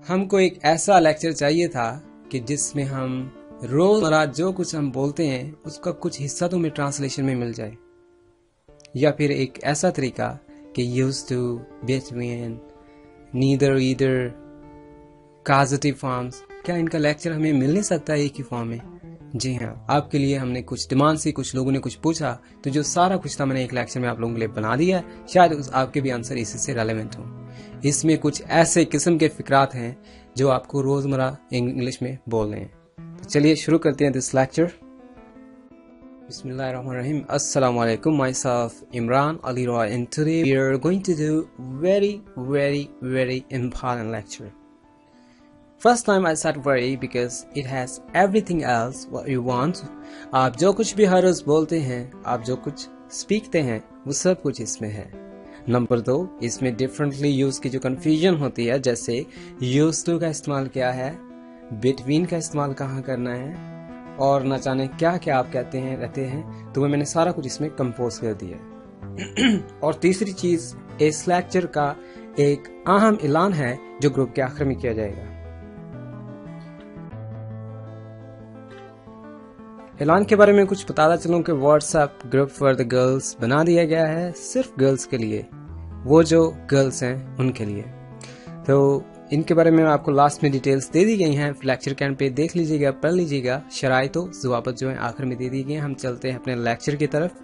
हमको एक ऐसा लेक्चर चाहिए था कि जिसमें हम रोजमर्रा जो कुछ हम बोलते हैं उसका कुछ हिस्सा तो हमें ट्रांसलेशन में मिल जाए, या फिर एक ऐसा तरीका कि use to, between, neither, either, causative forms. क्या इनका लेक्चर हमें मिल नहीं सकता एक ही फॉर्म में? जी हाँ, आपके लिए हमने कुछ डिमांड से, कुछ लोगों ने कुछ पूछा, तो जो सारा कुछ था मैंने एक लेक्चर में आप लोगों के लिए बना दिया है। शायद आपके भी आंसर इसी से रेलेवेंट हो। इसमें कुछ ऐसे किस्म के फिक्रात हैं जो आपको रोजमर्रा इंग्लिश में बोलने हैं। तो चलिए शुरू करते हैं this lecture. Bismillahirrahmanirrahim. Assalamu alaikum. Myself Imran Ali Roy, and today we are going to do very important lecture. First time I said very because it has everything else what you want. आप जो कुछ भी हर रोज बोलते हैं, आप जो कुछ सीखते हैं, वो सब कुछ इसमें है। नंबर 2, इसमें डिफरेंटली यूज की जो कंफ्यूजन होती है, जैसे यूज टू का इस्तेमाल क्या है, बिटवीन का इस्तेमाल कहाँ करना है, और न जाने क्या क्या आप कहते हैं रहते हैं, तो वो मैंने सारा कुछ इसमें कंपोज कर दिया। और तीसरी चीज, इस लेक्चर का एक अहम ऐलान है जो ग्रुप के आखिर में किया जाएगा। ऐलान के बारे में कुछ बताता चलूं कि WhatsApp group for the girls बना दिया गया है, सिर्फ गर्ल्स के लिए, वो जो गर्ल्स हैं उनके लिए। तो इनके बारे में आपको लास्ट में डिटेल्स दे दी गई हैं, लेक्चर कैंप पे देख लीजिएगा, पढ़ लीजिएगा। शराइत ज़वाबत जो है आखिर में दे दी गई हैं। हम चलते हैं अपने लेक्चर की तरफ।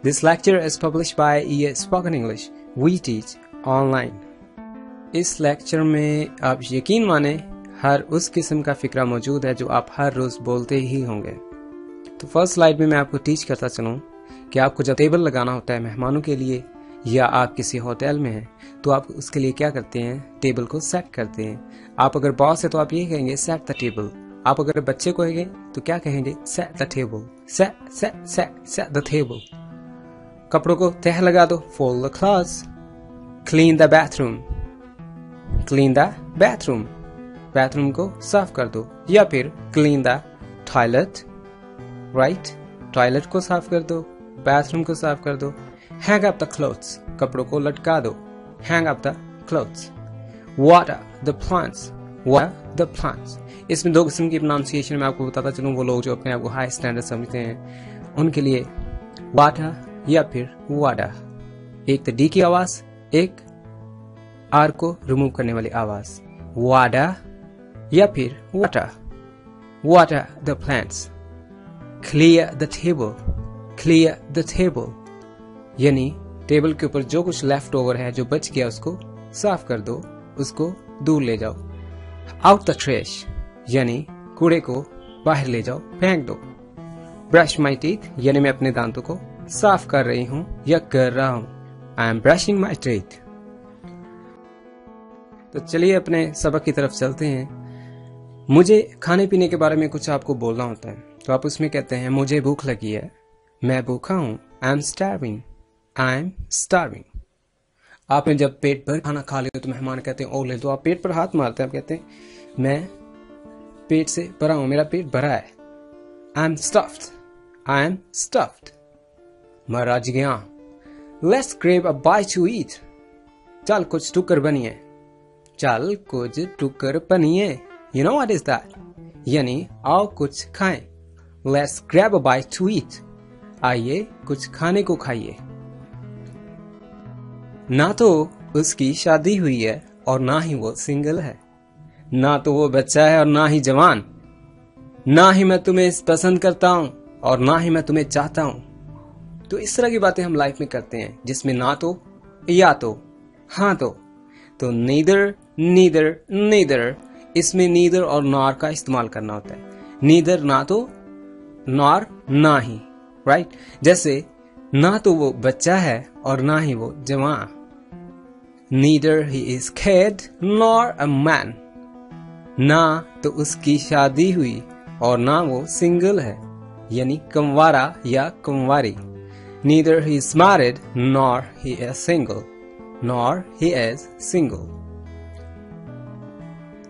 This lecture is publish by EA spoken English, we teach online. इस लेक्चर में आप यकीन माने हर उस किस्म का फिक्रा मौजूद है जो आप हर रोज बोलते ही होंगे। तो फर्स्ट स्लाइड में मैं आपको टीच करता चलूं कि आपको जब टेबल लगाना होता है मेहमानों के लिए, या आप किसी होटल में हैं, तो आप उसके लिए क्या करते हैं, टेबल को सेट करते हैं। आप अगर बॉस है तो आप ये कहेंगे सेट द टेबल। आप अगर बच्चे को कहेंगे तो क्या कहेंगे, set the table, set set set set the table. कपड़ों को तह लगा दो, fold the clothes. Clean the bathroom, clean the bathroom, bathroom को साफ कर दो। या फिर clean the toilet, right, toilet को साफ कर दो, बाथरूम को साफ कर दो। हैंग अप द क्लोथ्स, कपड़ों को लटका दो, hang up the clothes. Water the plants, water the plants. इसमें 2 किस्म की प्रोनाउंसिएशन मैं आपको बताता चलूं। वो लोग जो अपने आप को हाई स्टैंडर्ड समझते हैं उनके लिए वाटर या फिर वाटर। एक तो डी की आवाज, एक आर को रिमूव करने वाली आवाज, वाटर या फिर water. Water the plants. Clear the table, clear the table, यानी टेबल के ऊपर जो कुछ लेफ्ट ओवर है, जो बच गया, उसको साफ कर दो, उसको दूर ले जाओ। आउट द ट्रैश, यानी कूड़े को बाहर ले जाओ, फेंक दो। ब्रश माई टीथ, यानी मैं अपने दांतों को साफ कर रही हूं या कर रहा हूं। I M brushing my teeth. तो चलिए अपने सबक की तरफ चलते हैं। मुझे खाने पीने के बारे में कुछ आपको बोलना होता है, तो आप उसमें कहते हैं मुझे भूख लगी है, मैं भूखा हूं, I M starving, I am starving. आपने जब पेट भर खाना खा लिया तो मेहमान कहते हैं ओ ले, तो आप पेट पर हाथ मारते हैं, आप कहते हैं मैं पेट से भरा हूं, मेरा पेट भरा है। I am stuffed, I am stuffed. मैं रज गया। Let's grab a bite to eat, चल कुछ टुकर बनिए, चल कुछ टुकर बनिए। You know what is that, यानी आओ कुछ खाएं। Let's grab a bite to eat, आइए कुछ खाने को खाइए। ना तो उसकी शादी हुई है और ना ही वो सिंगल है, ना तो वो बच्चा है और ना ही जवान, ना ही मैं तुम्हें पसंद करता हूं और ना ही मैं तुम्हें चाहता हूं। तो इस तरह की बातें हम लाइफ में करते हैं जिसमें ना तो, या तो, हाँ तो नीदर, नीदर, नीदर। इसमें नीदर और नॉर का इस्तेमाल करना होता है। नीदर ना तो, नॉर ना ही, राइट। जैसे ना तो वो बच्चा है और ना ही वो जवान। Neither he is kid nor a man, ना तो उसकी शादी हुई और ना वो सिंगल है, यानी कंवारा या Kanwari. Neither he is married nor he is single, nor he is single।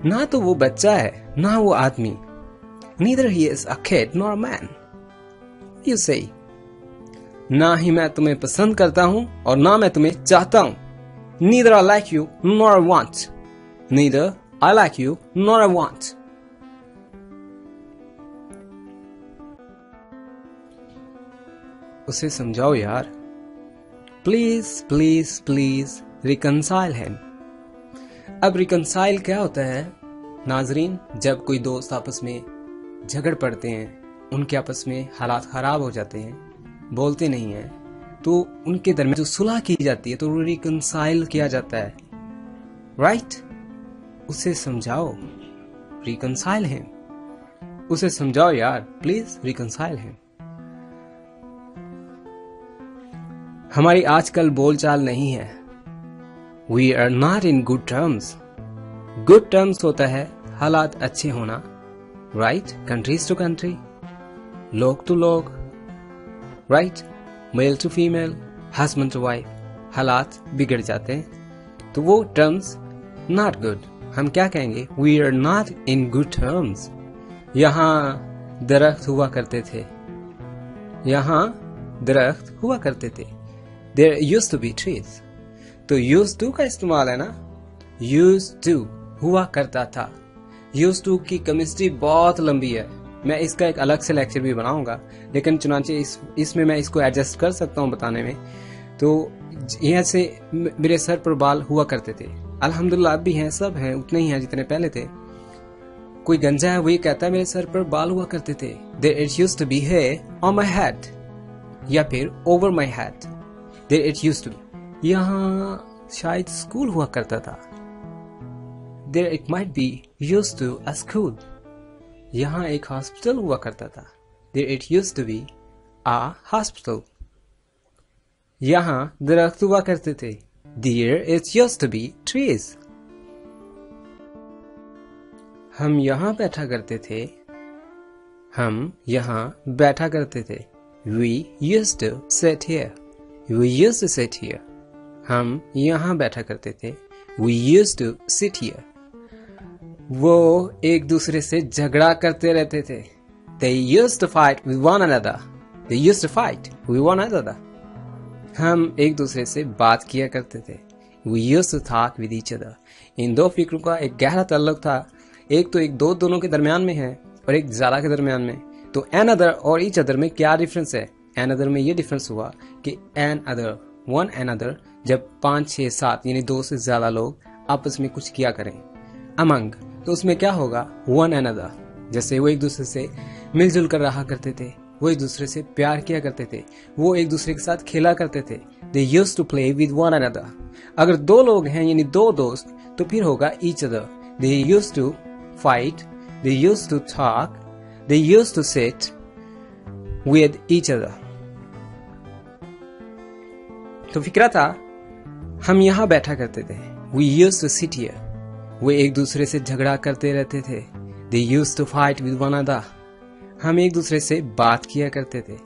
ना तो वो बच्चा है ना वो आदमी। Neither he is a kid nor a man। You say, ना ही मैं तुम्हें पसंद करता हूं और ना मैं तुम्हें चाहता हूं। Neither I like you nor I want, neither I like you, not I want. उसे समझाओ यार, please please please reconcile him. अब रिकंसाइल क्या होता है नाजरीन? जब कोई दोस्त आपस में झगड़ पड़ते हैं, उनके आपस में हालात खराब हो जाते हैं, बोलते नहीं हैं, तो उनके दरमियान जो सुलह की जाती है तो रिकंसाइल किया जाता है, राइट? उसे समझाओ, रिकंसाइल हिम। उसे समझाओ यार, प्लीज रिकंसाइल हिम। हमारी आजकल बोलचाल नहीं है, we are not in good terms. Good terms होता है हालात अच्छे होना, राइट? कंट्रीज टू कंट्री, लोग टू लोग, right? Male to female, husband to wife, हालात बिगड़ जाते हैं तो वो टर्म्स नॉट गुड। हम क्या कहेंगे? We are not in good terms. यहां दरख्त हुआ करते थे, यहां दरख्त हुआ करते थे, There used to be trees। तो used to का इस्तेमाल है ना, used to हुआ करता था। used to की केमिस्ट्री बहुत लंबी है, मैं इसका एक अलग से लेक्चर भी बनाऊंगा, लेकिन चुनाचे इसमें मैं इसको एडजस्ट कर सकता हूं बताने में। तो यहाँ से मेरे सर पर बाल हुआ करते थे, अल्हम्दुलिल्लाह अब भी हैं, सब हैं, उतने ही हैं जितने पहले थे। कोई गंजा है वही कहता है मेरे सर पर बाल हुआ करते थे। There it used to be hair on my head, या फिर over my head। There it used to be। यहाँ शायद स्कूल हुआ करता था। There it might be used to a school। यहाँ एक हॉस्पिटल हुआ करता था। There it used to be a hospital। यहाँ दरख्त हुआ करते थे। There it used to be trees। हम यहाँ बैठा करते थे, हम यहाँ बैठा करते थे। We used to sit here। We used to sit here। हम यहाँ बैठा करते थे। We used to sit here। वो एक दूसरे से झगड़ा करते रहते थे। They used to fight with one another। They used to fight with one another। हम एक दूसरे से बात किया करते थे। We used to talk with each other। इन दो फिक्रों का एक गहरा ताल्लुक था, एक तो एक दो दोनों के दरमियान में है और एक ज़्यादा के दरमियान में। तो another और each other में क्या डिफरेंस है? another में ये डिफरेंस हुआ कि another, one another, जब 5, 6, 7 यानी 2 से ज्यादा लोग आपस में कुछ किया करें, among, तो उसमें क्या होगा? one another। जैसे वो एक दूसरे से मिलजुल कर रहा करते थे, वो एक दूसरे से प्यार किया करते थे, वो एक दूसरे के साथ खेला करते थे। They used to play with one another। अगर 2 लोग हैं यानी 2 दोस्त तो फिर होगा each other। They used to fight, they used to talk, they used to sit with each other। तो फिक्रा था, हम यहां बैठा करते थे। We used to sit here। वो एक दूसरे से झगड़ा करते रहते थे। They used to fight with one another। हम एक दूसरे से बात किया करते थे।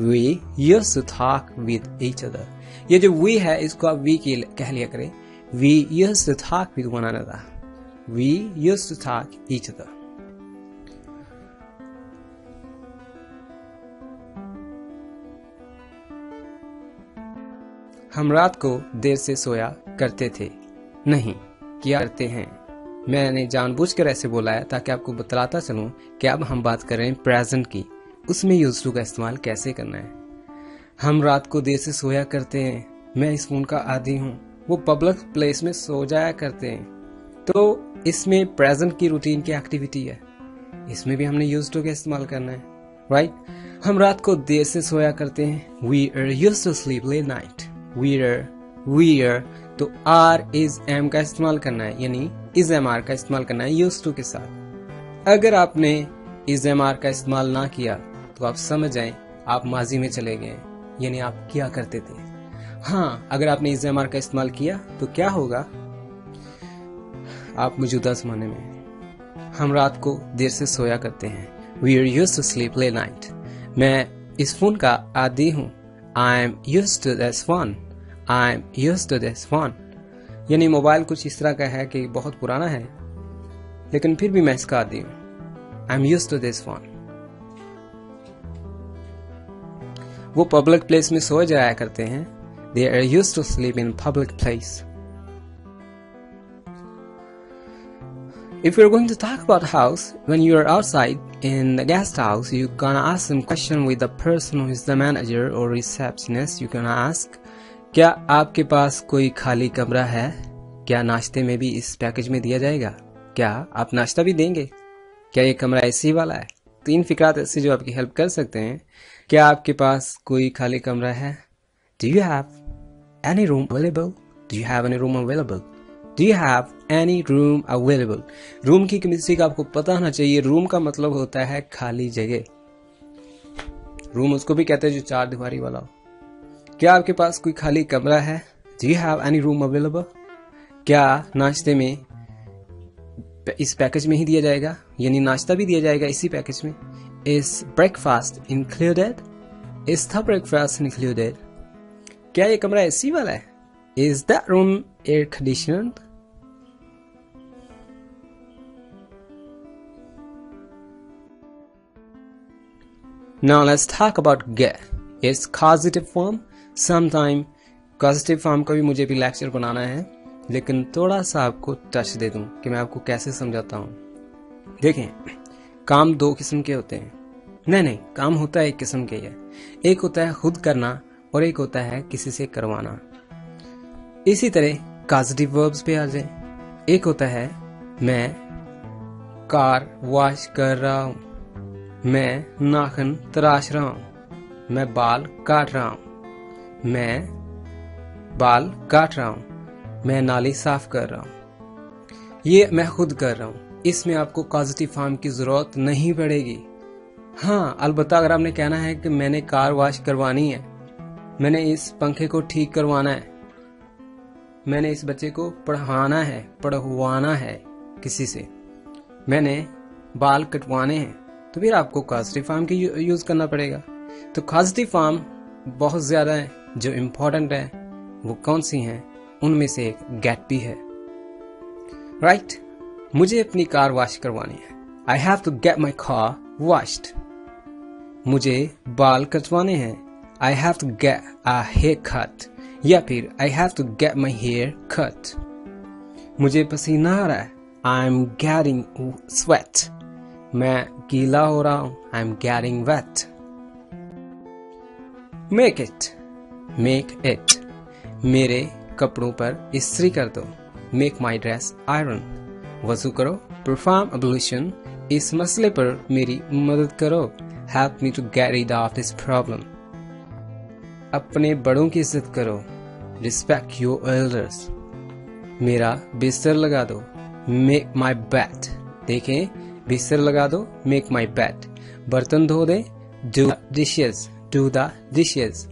We used to talk with each other। ये जो we है इसको आप we की कह लिया करें। We used to talk with one another। We used to talk each other। हम रात को देर से सोया करते थे, नहीं किया करते हैं। मैंने जानबूझकर ऐसे बोला है ताकि आपको बतलाता चलूं कि अब हम बात कर रहे हैं प्रेजेंट की, उसमें यूज्ड टू का इस्तेमाल कैसे करना है। हम रात को देर से सोया करते हैं, मैं इस फोन का आदी हूँ, वो पब्लिक प्लेस में सो जाया करते हैं। तो इसमें प्रेजेंट की रूटीन की एक्टिविटी है, इसमें भी हमने यूज्ड टू का इस्तेमाल करना है, राइट? हम रात को देर से सोया करते हैं। We are used to sleep late night। We are तो are is am का इस्तेमाल करना है, यानी is am are का इस्तेमाल करना है used to के साथ। अगर आपने is am are का इस्तेमाल ना किया तो आप समझ जाएं आप माजी में चले गए, यानी आप क्या करते थे। हाँ, अगर आपने is am are का इस्तेमाल किया तो क्या होगा? आप मौजूदा जमाने में। हम रात को देर से सोया करते हैं। We are used to sleep late night। मैं इस फोन का आदी हूँ। I am used to this phone। I am used to this phone। यानी मोबाइल कुछ इस तरह का है कि बहुत पुराना है, लेकिन फिर भी मैं इसका आदी हूँ। I am used to this phone। वो पब्लिक प्लेस में सो जाया करते हैं। They are used to sleep in public place। If you're going to talk about house, when you're outside in the guest house, you're gonna ask some question with the person who is the manager or receptionist. You're gonna ask, क्या आपके पास कोई खाली कमरा है? क्या नाश्ते में भी इस पैकेज में दिया जाएगा? क्या आप नाश्ता भी देंगे? क्या ये कमरा एसी वाला है? 3 फिक्रात ऐसे जो आपकी हेल्प कर सकते हैं. क्या आपके पास कोई खाली कमरा है? Do you have any room available? Do you have any room available? Do you have any room available? Room की बेसिक आपको पता होना चाहिए. रूम का मतलब होता है खाली जगह. रूम उसको भी कहते हैं जो 4 दीवारी वाला हो. क्या आपके पास कोई खाली कमरा है? Do you have any room available? क्या नाश्ते में इस पैकेज में ही दिया जाएगा, यानी नाश्ता भी दिया जाएगा इसी पैकेज में? Is breakfast included? Is the breakfast included? क्या ये कमरा एसी वाला है? Is that room air conditioned? Now let's talk about get. It's causative form. Sometime causative form का भी मुझे भी लेक्चर बनाना है, लेकिन थोड़ा सा आपको टच दे दूं कि मैं आपको कैसे समझाता हूं. देखें, काम 2 किस्म के होते हैं. नहीं, काम होता है 1 किस्म के ही है. एक होता है खुद करना और एक होता है किसी से करवाना. इसी तरह कॉजेटिव वर्ब्स पे आ जाए. एक होता है मैं कार वॉश कर रहा हूं, मैं नाखून तराश रहा हूं, मैं बाल काट रहा हूं, मैं बाल काट रहा हूं, मैं नाली साफ कर रहा हूं. ये मैं खुद कर रहा हूं. इसमें आपको कॉजेटिव फॉर्म की जरूरत नहीं पड़ेगी. हाँ, अलबत्ता अगर आपने कहना है कि मैंने कार वॉश करवानी है, मैंने इस पंखे को ठीक करवाना है, मैंने इस बच्चे को पढ़ाना है, पढ़वाना है किसी से, मैंने बाल कटवाने हैं, तो फिर आपको कॉजेटिव फॉर्म की यूज करना पड़ेगा. तो कॉजेटिव फॉर्म बहुत ज्यादा है. जो इम्पोर्टेंट है वो कौन सी हैं? उनमें से एक गेट भी है. राइट, मुझे अपनी कार वॉश करवानी है. I have to get my car washed. मुझे बाल कटवाने हैं. I have to get a haircut. या फिर I have to get my haircut. मुझे पसीना आ रहा है. I am getting sweat. मैं गीला हो रहा हूं. I am getting wet. Make it. Make it. मेरे कपड़ों पर इस्त्री कर दो. Make my dress iron. वजू करो. Perform ablution. इस मसले पर मेरी मदद करो. Help me to get rid of this problem. अपने बड़ों की इज्जत करो. Respect your elders. मेरा बिस्तर लगा दो. Make my bed. देखें, बिस्तर लगा दो. Make my bed. बर्तन धो दे. Do dishes. Do the dishes.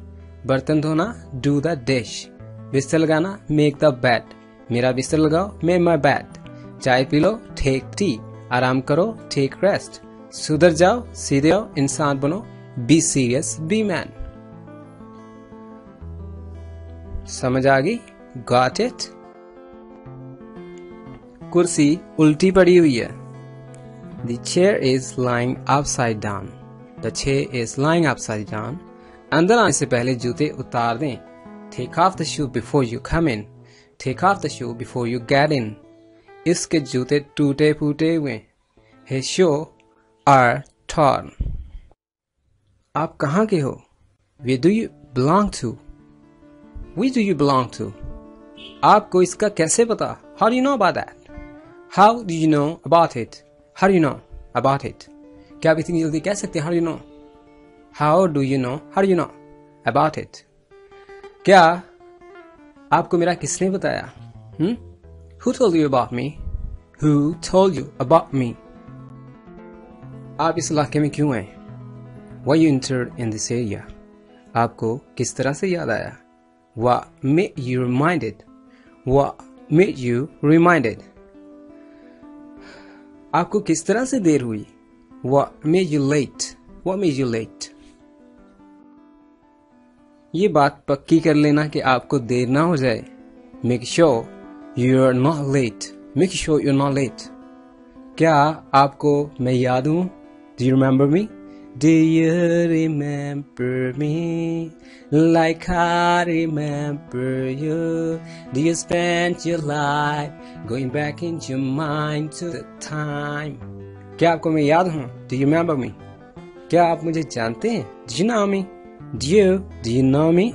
बर्तन धोना. Do the dish. बिस्तर लगाना. Make the bed. मेरा बिस्तर लगाओ. Make my bed. चाय पी लो. Take tea. आराम करो. Take rest. सुधर जाओ. सीधे आओ. इंसान बनो. Be serious. Be man. समझ आ गई? Got it? कुर्सी उल्टी पड़ी हुई है. The chair is lying upside down. The chair is lying upside down. अंदर आने से पहले जूते उतार दें. Take off the shoe before you come in. Take off the shoe before you get in. इसके जूते टूटे फूटे हुए. His shoes are torn. आप कहाँ के हो? Where do you belong to? Where do you belong to? आपको इसका कैसे पता? How do you know about that? How do you know about it? How do you know about it? क्या आप इतनी जल्दी कह सकते हैं? How do you know? How do you know? How do you know about it? क्या आपको मेरा किसने बताया? Who told you about me? Who told you about me? आप इस इलाके में क्यों आए? Why you entered in this area? आपको किस तरह से याद आया? What made you reminded? What made you reminded? आपको किस तरह से देर हुई? What made you late? What made you late? ये बात पक्की कर लेना कि आपको देर ना हो जाए. Make sure you're not late. Make sure you're not late. क्या आपको मैं याद हूं? Do you remember me? Do you remember me like I remember you? Do you spend your life going back into your mind to the time? क्या आपको मैं याद हूँ? Do you remember me? क्या आप मुझे जानते हैं? Do you know me? Do you know me?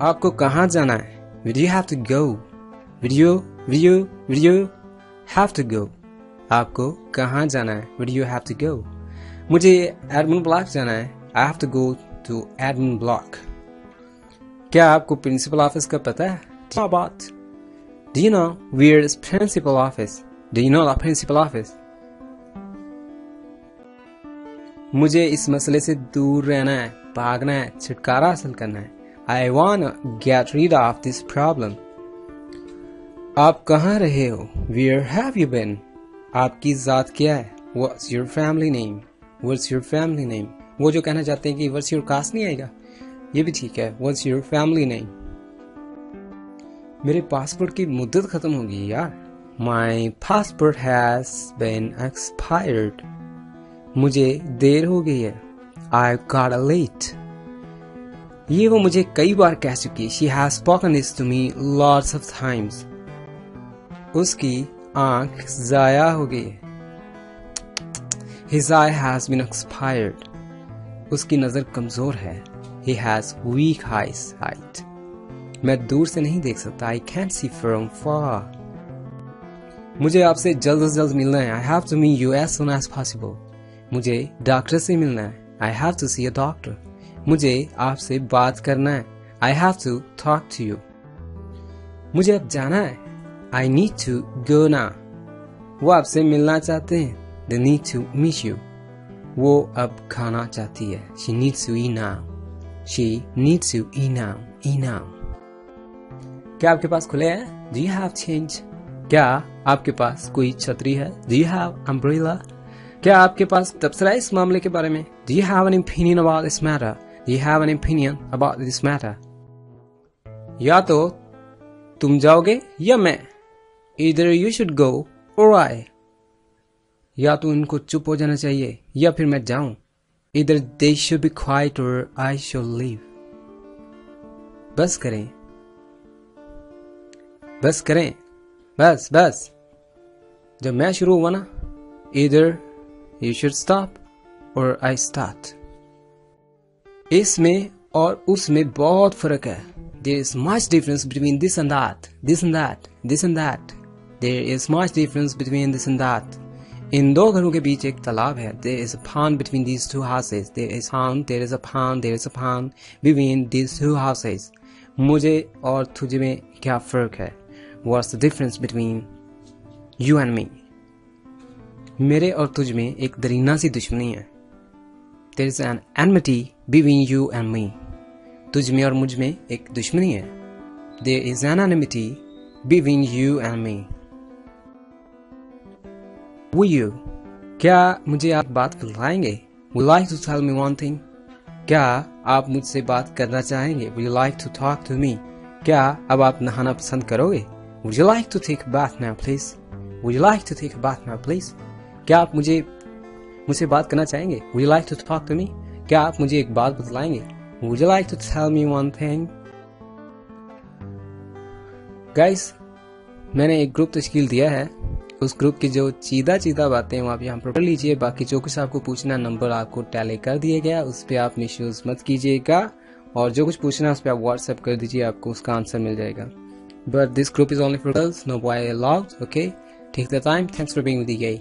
आपको कहाँ जाना है? Where do you have to go? Where do you have to go? आपको कहाँ जाना है? Where do you have to go? मुझे एडमंड ब्लॉक जाना है. I have to go to Edmund block. क्या आपको प्रिंसिपल ऑफिस का पता है? Do you know where is principal office? Do you know the principal office? मुझे इस मसले से दूर रहना है, भागना है, छुटकारा हासिल करना है. I wanna get rid of this problem. आप कहाँ रहे हो? Where have you been? आपकी जात क्या है? What's your family name? What's your family name? वो जो कहना चाहते हैं कि What's your caste नहीं आएगा, ये भी ठीक है. What's your family name? मेरे पासपोर्ट की मुद्दत खत्म हो गई यार. My passport has been expired. मुझे देर हो गई है. I got late. ये वो मुझे कई बार कह चुकी. She has spoken this to me lots of times. उसकी आंख जाया हो गई है. His eye has been expired. उसकी नजर कमजोर है. He has weak eyesight. मैं दूर से नहीं देख सकता. I can't see from far. मुझे आपसे जल्द से जल्द मिलना है. I have to meet you as soon as possible. मुझे डॉक्टर से मिलना है. I have to see a doctor. मुझे आपसे बात करना है. I have to talk to you. मुझे अब जाना है. I need to go now. वो आपसे मिलना चाहते हैं. They need to meet you. वो अब खाना चाहती है. She needs to eat now. She needs to eat now. Eat now. क्या आपके पास खुले हैं? Do you have change? क्या आपके पास कोई छतरी है? Do you have umbrella? क्या आपके पास तबसरा है इस मामले के बारे में? Do you have an opinion about this matter? Do you have an opinion about this matter? या तो तुम जाओगे या मैं. Either you should go or I. या तो इनको चुप हो जाना चाहिए या फिर मैं जाऊं. Either they should be quiet or I shall leave. बस करें. बस. जब मैं शुरू हुआ ना, Either you should stop or I start. इसमें और उसमें बहुत फर्क है. There is much difference between this and that. There is much difference between this and that. इन दो घरों के बीच एक तालाब है. There is a pond between these two houses. There is a pond between these two houses. मुझे और तुझे में क्या फर्क है? What's the difference between you and me? मेरे और तुझ में एक दरीना सी दुश्मनी है. There is an enmity between you and me. तुझ में और मुझ में एक दुश्मनी है. There is an enmity between you and me. Will you? क्या मुझे आप बात बताएंगे? Would you like to tell me one thing? क्या आप मुझसे बात करना चाहेंगे? Would you like to talk to me? क्या अब आप नहाना पसंद करोगे? Would you like to take a bath now, please? Would you like to take a bath now, please? क्या आप मुझसे बात करना चाहेंगे? Would you like to talk to me? क्या आप मुझे एक बात बतलाएंगे? Would you like to tell me one thing? Guys, मैंने एक ग्रुप तश्कील दिया है. उस ग्रुप की जो चीदा बातें वो आप यहाँ पर पढ़ लीजिए. बाकी जो कुछ आपको पूछना, नंबर आपको टैली कर दिया गया, उस पर आप मिसयूज मत कीजिएगा. और जो कुछ पूछना है उस पर आप व्हाट्सएप कर दीजिए, आपको उसका आंसर मिल जाएगा. But this group is only for girls, no boy allowed. Okay, take the time. Thanks for being with the guys.